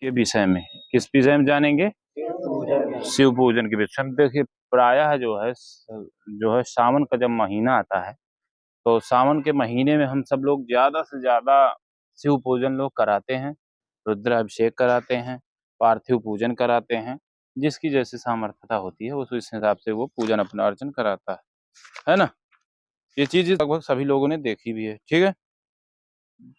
के विषय में। किस विषय में जानेंगे? शिव पूजन के विषय में। देखिए प्रायः जो है सावन का जब महीना आता है तो सावन के महीने में हम सब लोग ज्यादा से ज्यादा शिव पूजन लोग कराते हैं, रुद्राभिषेक कराते हैं, पार्थिव पूजन कराते हैं। जिसकी जैसी सामर्थ्यता होती है उस हिसाब से वो पूजन अपना अर्चन कराता है ना। ये चीज लगभग सभी लोगों ने देखी भी है, ठीक है।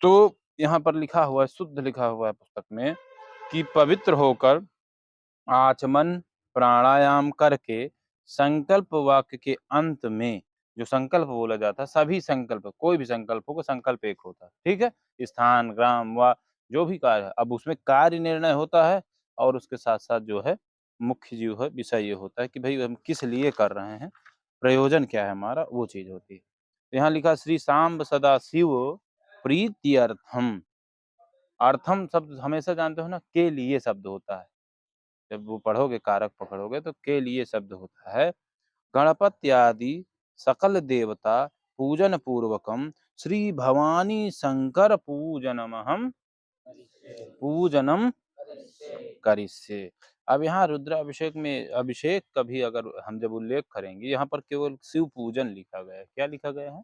तो यहाँ पर लिखा हुआ है, शुद्ध लिखा हुआ है पुस्तक में कि पवित्र होकर आचमन प्राणायाम करके संकल्प वाक्य के अंत में जो संकल्प बोला जाता है, सभी संकल्प, कोई भी संकल्प हो, संकल्प एक होता है, ठीक है। स्थान, ग्राम व जो भी कार्य है, अब उसमें कार्य निर्णय होता है और उसके साथ साथ जो है मुख्य जो है विषय ये होता है कि भाई हम किस लिए कर रहे हैं, प्रयोजन क्या है हमारा, वो चीज होती है। यहाँ लिखा श्री सांब सदा शिव प्रीत्यर्थम। अर्थम शब्द हमेशा जानते हो ना, के लिए शब्द होता है। जब वो पढ़ोगे, कारक पकड़ोगे तो के लिए शब्द होता है। गणपत्यादि सकल देवता पूजन पूर्वकम श्री भवानी शंकर पूजनम करिष्ये। अब यहाँ रुद्राभिषेक में अभिषेक का भी अगर हम जब उल्लेख करेंगे, यहाँ पर केवल शिव पूजन लिखा गया है। क्या लिखा गया है?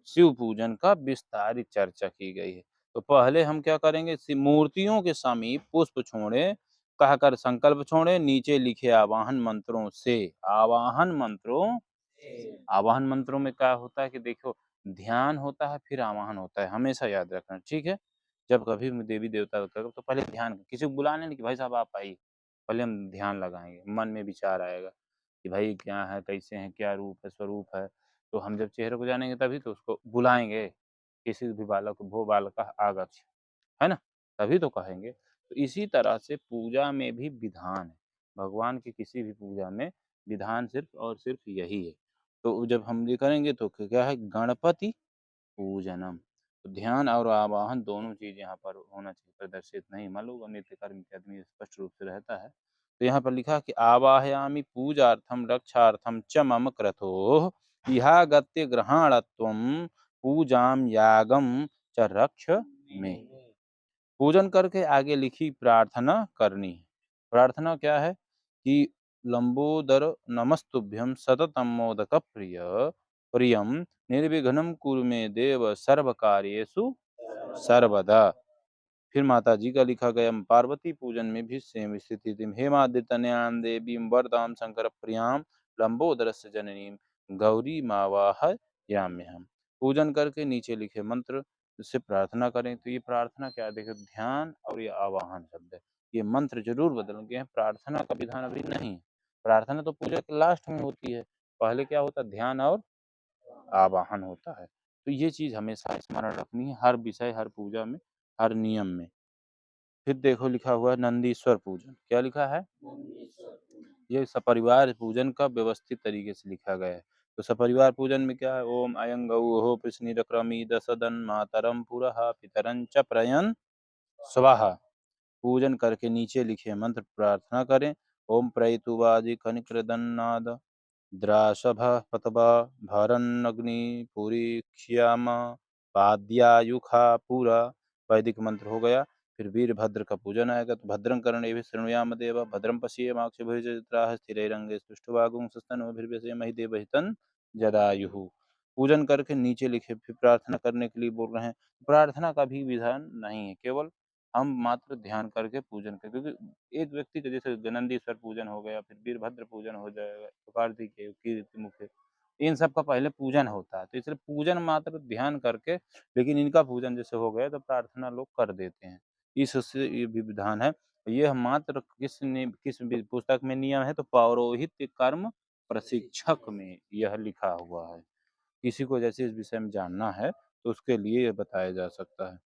शिव पूजन का विस्तारित चर्चा की गई है। तो पहले हम क्या करेंगे, मूर्तियों के समीप पुष्प छोड़े, कहकर संकल्प छोड़े, नीचे लिखे आवाहन मंत्रों से। आवाहन मंत्रों, आवाहन मंत्रों में क्या होता है कि देखो, ध्यान होता है फिर आवाहन होता है, हमेशा याद रखना, ठीक है। जब कभी भी देवी देवता होता है तो पहले ध्यान, किसी को बुलाने नहीं कि भाई साहब आप आइए, पहले हम ध्यान लगाएंगे, मन में विचार आएगा कि भाई क्या है, कैसे हैं, क्या रूप है, स्वरूप है। तो हम जब चेहरे को जानेंगे तभी तो उसको बुलाएंगे, किसी भी बालक को, भो बालक आगच्छ, है ना, तभी तो कहेंगे। तो इसी तरह से पूजा में भी विधान है, भगवान की किसी भी पूजा में विधान सिर्फ और सिर्फ यही है। तो जब हम ये करेंगे तो क्या है, गणपति पूजनम। तो ध्यान और आवाहन दोनों चीज यहाँ पर होना चाहिए, प्रदर्शित नहीं। मान लो नित्य कर्म के आदमी स्पष्ट रूप से रहता है। तो यहाँ पर लिखा कि आवाहयामि पूजार्थम रक्षार्थम च मम क्रतो इहागत्य ग्रहणत्वम पूजाम यागम च रक्ष में। पूजन करके आगे लिखी प्रार्थना करनी है। प्रार्थना क्या है कि लंबोदर नमस्तुभ्यं सततम मोदक प्रियम निर्विघ्नं कुरु मे देव सर्व कार्येषु सर्वदा। फिर माता जी का लिखा गया पार्वती पूजन में भी सेम स्थिति थी। हेमादितनयां देवीं वरदां शंकर प्रियां लंबोदरस्य जननीं गौरी मावाहयाम्यहम्। पूजन करके नीचे लिखे मंत्र से प्रार्थना करें। तो ये प्रार्थना क्या है, देखो ध्यान और ये आवाहन शब्द है, ये मंत्र जरूर बदल गए हैं। प्रार्थना का विधान अभी नहीं है। प्रार्थना तो पूजा के लास्ट में होती है, पहले क्या होता है, ध्यान और आवाहन होता है। तो ये चीज हमेशा स्मरण रखनी है, हर विषय, हर पूजा में, हर नियम में। फिर देखो लिखा हुआ है नंदीश्वर पूजन। क्या लिखा है? ये सपरिवार पूजन का व्यवस्थित तरीके से लिखा गया है। तो सपरिवार पूजन में क्या है, ओम अयं गौः प्रश्निरक्रमीद सदन मातरम पुरः पितरं च प्रयन स्वाहा। पूजन करके नीचे लिखे मंत्र प्रार्थना करें। ओम प्रैतुवादि कनिकृदन्नाद द्राशभ पतवा भरन्नग्नि पुरीक्ष्याम पाद्यायुखा पूरा। वैदिक मंत्र हो गया। फिर वीरभद्र का पूजन आएगा। तो भद्रं कर्णेभिः शृणुयाम देवा भद्रं पश्येमाक्षभिर्यजत्राः स्थिरैरङ्गैः स्तुष्ट्वागुंसस्तनूभिर्व्यसेमहि देवहितं जदायुः। पूजन करके नीचे लिखे फिर प्रार्थना करने के लिए बोल रहे हैं। प्रार्थना का भी विधान नहीं है, केवल हम मात्र ध्यान करके पूजन करें। क्योंकि एक व्यक्ति का जैसे नंदीश्वर पूजन हो गया, फिर वीरभद्र पूजन हो जाएगा, तो कार्तिकेय, कीर्तिमुख, इन सब का पहले पूजन होता है। तो इसलिए पूजन मात्र ध्यान करके, लेकिन इनका पूजन जैसे हो गया तो प्रार्थना लोग कर देते हैं, इससे ये भी विधान है। यह मात्र किस पुस्तक में नियम है, तो पौरोहित्य कर्म प्रशिक्षक में यह लिखा हुआ है। किसी को जैसे इस विषय में जानना है तो उसके लिए यह बताया जा सकता है।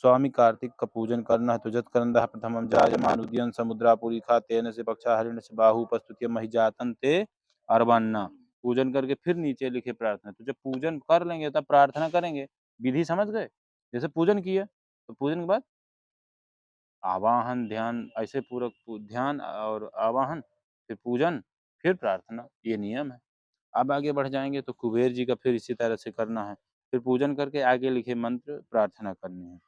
स्वामी कार्तिक का पूजन करना है तो जत्करंदः प्रथमं जायमानुदीयं समुद्रापुरी खा तेन से पक्षा हरिण से बाहु उपस्तुत्य महि जातन ते अर्वन्ना। पूजन करके फिर नीचे लिखे प्रार्थना। तो जब पूजन कर लेंगे तब प्रार्थना करेंगे। विधि समझ गए? जैसे पूजन किया तो पूजन के बाद आवाहन, ध्यान, ऐसे पूरक ध्यान और आवाहन, फिर पूजन, फिर प्रार्थना, ये नियम है। अब आगे बढ़ जाएंगे तो कुबेर जी का फिर इसी तरह से करना है। फिर पूजन करके आगे लिखे मंत्र प्रार्थना करनी है।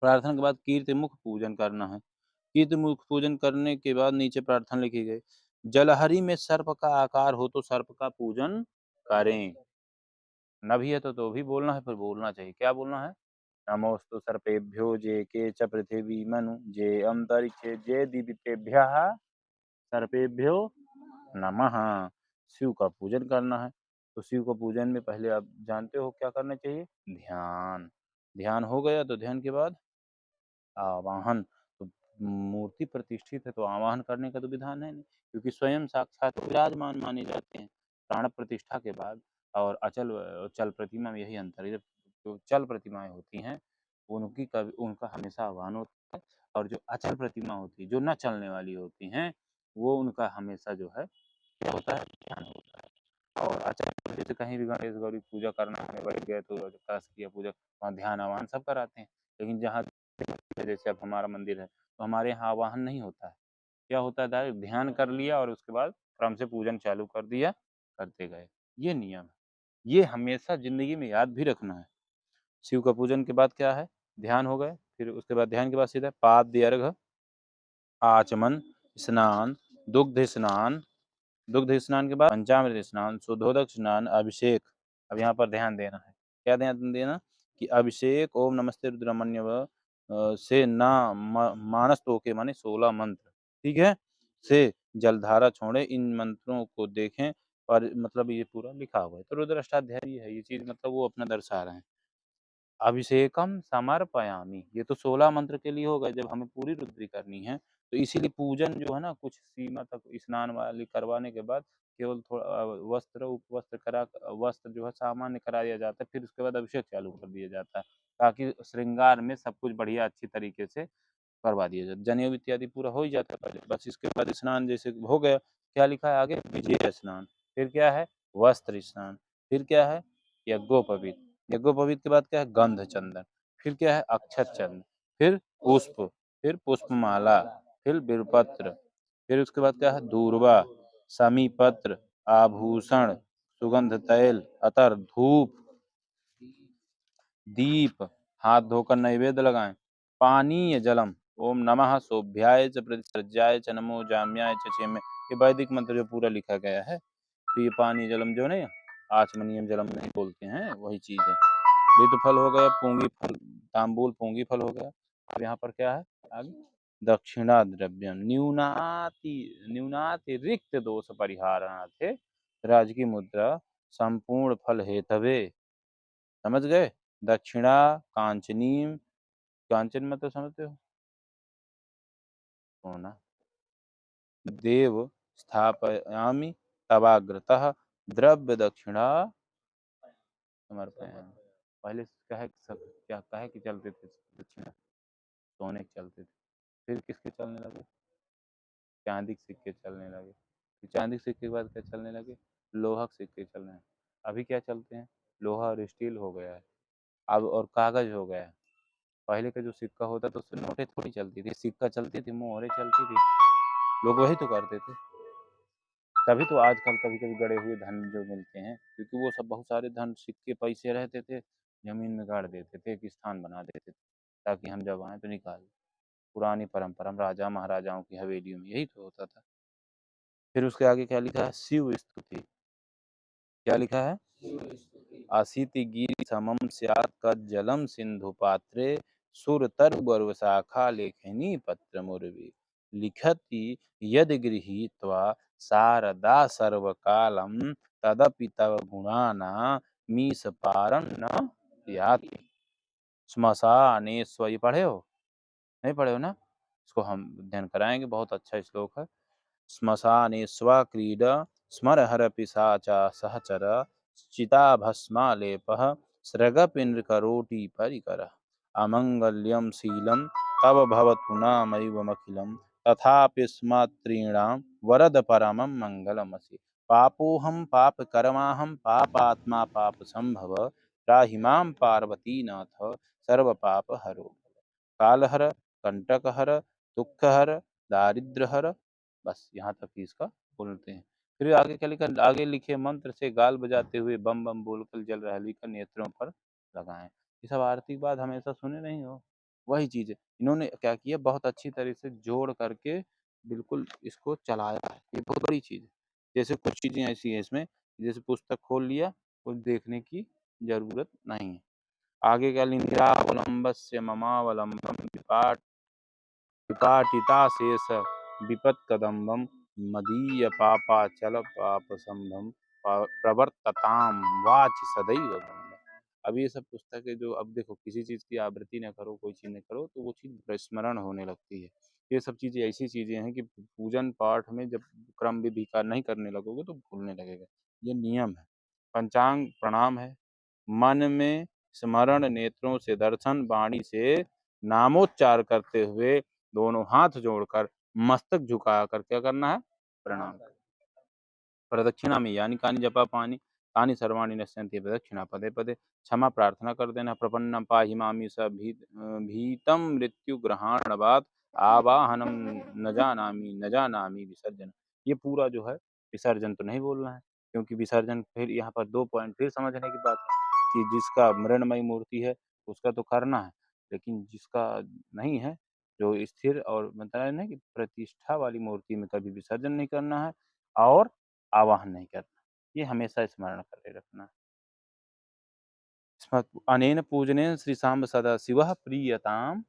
प्रार्थना के बाद कीर्तिमुख पूजन करना है। कीर्तिमुख पूजन करने के बाद नीचे प्रार्थना लिखी गई, जलहरी में सर्प का आकार हो तो सर्प का पूजन करें। न भी है तो भी बोलना है, फिर बोलना चाहिए। क्या बोलना है? नमोस्तु सर्पेभ्यो जे के च पृथिवी मनु जे अंतरिक्षे जे दिवितेभ्यः सर्पेभ्यो नमः। शिव का पूजन करना है। तो शिव का पूजन में पहले आप जानते हो क्या करना चाहिए? ध्यान। ध्यान हो गया तो ध्यान के बाद आवाहन। तो मूर्ति प्रतिष्ठित है तो आवाहन करने का तो विधान है नहीं, क्योंकि स्वयं साक्षात विराजमान माने जाते हैं। प्राण प्रतिष्ठा के बाद और अचल चल प्रतिमा में यही अंतर है। जो चल प्रतिमाएं होती हैं उनका हमेशा आह्वान होता है, और जो अचल प्रतिमा होती है, जो न चलने वाली होती हैं, वो उनका हमेशा जो है क्या होता है? ध्यान होता है। और अचल जैसे कहीं भी गणेश गौरी पूजा करना हमें बैठ गए तो कलश किया पूजा, वहाँ ध्यान आवाहन सब कराते हैं। लेकिन जहाँ जैसे अब हमारा मंदिर है तो हमारे यहाँ आवाहन नहीं होता है। क्या होता है? डायरेक्ट ध्यान कर लिया और उसके बाद क्रम से पूजन चालू कर दिया, करते गए। ये नियम है। ये हमेशा जिंदगी में याद भी रखना है। शिव का पूजन के बाद क्या है? ध्यान हो गए। फिर उसके बाद ध्यान के बाद सीधा पाद्य अर्घ, आचमन, स्नान, दुग्ध स्नान, दुग्ध स्नान के बाद पंचामृत स्नान, शुद्धोदक स्नान, अभिषेक। अब यहाँ पर ध्यान देना है। क्या ध्यान देना? कि अभिषेक ओम नमस्ते रुद्रमन्य से ना मानस तो के माने 16 मंत्र, ठीक है, से जलधारा छोड़े। इन मंत्रों को देखें और मतलब ये पूरा लिखा हुआ है। तो रुद्र अष्टाध्यायी है ये चीज, मतलब वो अपना दर्शा रहे हैं। अभिषेकम समर्पयामि, ये तो 16 मंत्र के लिए हो गए। जब हमें पूरी रुद्री करनी है तो इसीलिए पूजन जो है ना, कुछ सीमा तक स्नान वाली करवाने के बाद केवल थोड़ा वस्त्र उपवस्त्र करा, वस्त्र जो है सामान्य करा दिया जाता है, फिर उसके बाद अभिषेक चालू कर दिया जाता है, ताकि श्रृंगार में सब कुछ बढ़िया अच्छी तरीके से करवा दिया जाए। जनेऊ इत्यादि पूरा हो ही जाता है पहले, बस इसके बाद स्नान जैसे हो गया। क्या लिखा है आगे? विजय स्नान। फिर क्या है? वस्त्र स्नान। फिर क्या है? यज्ञोपवीत। यज्ञोपवीत के बाद क्या है? गंध चंदन। फिर क्या है? अक्षत चंदन। फिर पुष्प। फिर पुष्पमाला। फिर बिल्वपत्र। फिर उसके बाद क्या है? दूर्वा, समीपत्र, आभूषण, सुगंध तैल, अतर, धूप, दीप, हाथ धोकर नैवेद्य लगाएं, पानीय जलम, ओम नमः सोभ्याय च प्रतिसृज्याय च नमो जाम्याय च क्षेमे। ये वैदिक मंत्र जो पूरा लिखा गया है। तो ये पानी जलम जो नहीं, आचमनीयम जलम नहीं बोलते हैं, वही चीज है। ऋतु फल हो गया, पूंगी फल, तांबूल पूंगी फल हो गया। अब यहाँ पर क्या है आगे? दक्षिणा द्रव्यम न्यूनाति रिक्त दोष परिहारणार्थे राजकीय मुद्रा संपूर्ण फल हेतवे। समझ गए? दक्षिणा कांचनीम, कांचन मतलब समझते हो? सोना। देव स्थापयामि तवाग्रतः द्रव्य दक्षिणा समर्पयामि। पहले कहे सब क्या कहे कि चलते थे दक्षिणा, सोने के चलते थे। फिर किसके चलने लगे? चांदी के सिक्के चलने लगे। फिर चांदी के सिक्के के बाद क्या चलने लगे? लोहा के सिक्के चलने लगे। अभी क्या चलते हैं? लोहा और स्टील हो गया है अब, और कागज हो गया है। पहले का जो सिक्का होता था उससे नोटें थोड़ी चलती थी, सिक्का चलती थी, मोहरें चलती थी, लोग वही तो करते थे। तभी तो आजकल कभी कभी गड़े हुए धन जो मिलते हैं, क्योंकि वो सब बहुत सारे धन सिक्के पैसे रहते थे, जमीन में गाड़ देते थे, एक स्थान बना देते थे ताकि हम जब आए तो निकाल। पुरानी परंपरा, हम राजा महाराजाओं की हवेलियों में यही तो होता था। फिर उसके आगे क्या लिखा है? शिव स्तुति। क्या लिखा है? अशीति गिरि समम स्यात् कज्जलम सिंधु पात्रे सुर तरु शाखा लेखनी पत्र मुर्वी लिखति यद गृहीत्वा शारदा सर्वकालम तदपि तव गुणाना मीश पारं न याति। श्मशानेश्वर, ये पढ़े हो? नहीं पढ़े हो ना? इसको हम अध्ययन कराएंगे, बहुत अच्छा श्लोक है। श्मशानेष्वा क्रीड स्मरहर पिशाचा सहचर चिताभस्मालेपः सृगपिण्डकरोटी परिकर अमंगल्यं शीलं तव भवतु नामैवमखिलं तथापि स्मत्रीणां वरद परमं मंगलमसि। पापोऽहं पापकर्माहं पापात्मा पापसंभव त्राहि मां पार्वतीनाथ सर्वपापहरो। कालहर, कंटकहर, दुःखहर, दारिद्र्यहर। बस यहाँ तक ही इसका बोलते हैं। फिर आगे क्या लिखा? आगे लिखे मंत्र से गाल बजाते हुए बम बम बोलकर जल रहली का नेत्रों पर लगाएं। ये सब आरती के बाद हमेशा सुने नहीं हो? वही चीज़ है। इन्होंने क्या किया बहुत अच्छी तरह से जोड़ करके बिल्कुल इसको चलाया है। ये बहुत बड़ी चीज़ है। जैसे कुछ चीज़ें ऐसी हैं इसमें, जैसे पुस्तक खोल लिया, कुछ देखने की ज़रूरत नहीं है। आगे क्या निरावलंबस्य ममावलंबं विपाटिताशेष विपत्कदम्बं मदीयपापाचलपापशम्भं प्रवर्ततां वाचि सदैव गम्यम्। अब ये सब पुस्तकें जो अब देखो किसी चीज़ की आवृत्ति ना करो, कोई चीज़ ना करो तो वो चीज़ विस्मरण होने लगती है। ये सब चीज़ें ऐसी चीज़ें हैं कि पूजन पाठ में जब क्रम विधि का नहीं करने लगोगे तो भूलने लगेगा। ये नियम है। पंचांग प्रणाम है। मन में स्मरण, नेत्रों से दर्शन, वाणी से नामोच्चार करते हुए दोनों हाथ जोड़कर मस्तक झुका कर क्या करना है? प्रणाम। प्रदक्षिणामि यानि कानि जपापानि तानि सर्वाणि नश्यन्ति प्रदक्षिणा पदे पदे। क्षमा प्रार्थना कर देना, प्रपन्नम पाहि मामि स भीतं मृत्युग्रहाणवात् आवाहनम न जानामि विसर्जन। ये पूरा जो है विसर्जन तो नहीं बोलना है, क्योंकि विसर्जन फिर यहाँ पर 2 पॉइंट फिर समझने की बात है कि जिसका मृण्मयी मूर्ति है उसका तो करना है, लेकिन जिसका नहीं है, जो स्थिर और बताया ना कि प्रतिष्ठा वाली मूर्ति में कभी विसर्जन नहीं करना है और आवाहन नहीं करना। ये हमेशा स्मरण करे रखना। अनेन पूजनेन श्रीशाम्ब सदाशिवः प्रीयताम्।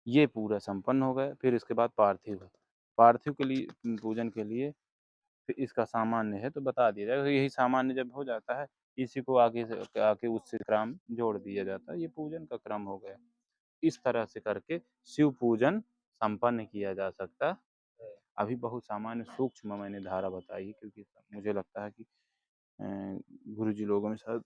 ये पूरा संपन्न हो गया। फिर इसके बाद पार्थिव है। पार्थिव के लिए पूजन के लिए फिर इसका सामान्य है तो बता दिया जाएगा। यही सामान्य जब हो जाता है, इसी को आगे उससे क्रम जोड़ दिया जाता है। ये पूजन का क्रम हो गया। इस तरह से करके शिव पूजन संपन्न किया जा सकता है। अभी बहुत सामान्य सूक्ष्म मैंने धारा बताई, क्योंकि मुझे लगता है कि गुरुजी लोगों में शायद